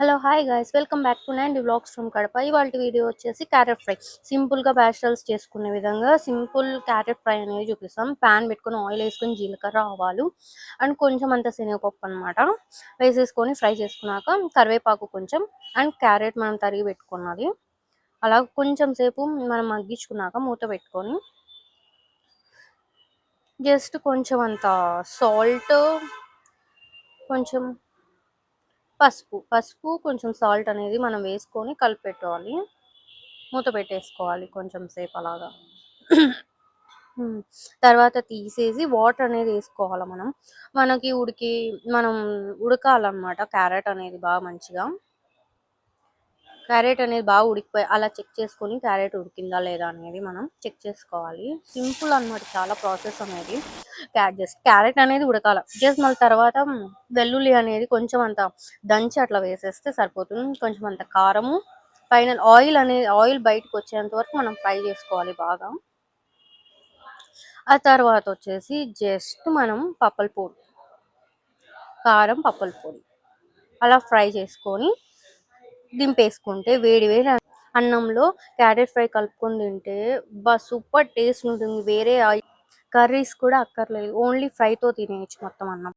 Hello hi guys welcome back to 9 vlogs from Kadapa. ఇవాళ video వచ్చేసి carrot fry. సింపుల్గా bachelors చేసుకునే విధంగా సింపుల్ క్యారెట్ ఫ్రై అనేది చూపిస్తాం. ప్యాన్ పెట్టుకొని ఆయిల్ వేసుకొని జీలకర్ర ఆవాలు అండ్ కొంచెం అంత శనగపప్పు అనమాట వేసేసుకొని ఫ్రై చేసుకున్నాక కరివేపాకు కొంచెం అండ్ క్యారెట్ మనం తరిగి పెట్టుకున్నది అలా కొంచెం సేపు మనం మగ్గించుకున్నాక మూత పెట్టుకొని జస్ట్ కొంచెం అంత సాల్ట్, కొంచెం పసుపు కొంచెం సాల్ట్ అనేది మనం వేసుకొని కలిపెట్టుకోవాలి. మూత పెట్టేసుకోవాలి కొంచెం సేపు అలాగా. తర్వాత తీసేసి వాటర్ అనేది వేసుకోవాలి. మనకి మనం ఉడకాలన్నమాట. క్యారెట్ అనేది బాగా ఉడికిపోయి అలా చెక్ చేసుకొని క్యారెట్ ఉడికిందా లేదా అనేది మనం చెక్ చేసుకోవాలి. సింపుల్ అన్నమాట చాలా ప్రాసెస్ అనేది. క్యారెట్ అనేది ఉడకాల. జస్ట్ మళ్ళీ తర్వాత వెల్లుల్లి అనేది కొంచెం అంత దంచి అట్లా వేసేస్తే సరిపోతుంది. కొంచెం అంత కారము, ఫైనల్ ఆయిల్ బయటకు వచ్చేంత వరకు మనం ఫ్రై చేసుకోవాలి బాగా. ఆ తర్వాత వచ్చేసి జస్ట్ మనం కారం పప్పుల పొడి అలా ఫ్రై చేసుకొని దింపేసుకుంటే వేడి వేడి అన్నంలో క్యారెట్ ఫ్రై కలుపుకొని తింటే సూపర్ టేస్ట్ ఉంటుంది. వేరే కర్రీస్ కూడా అక్కర్లేదు, ఓన్లీ ఫ్రైతో తినేయచ్చు మొత్తం అన్నం.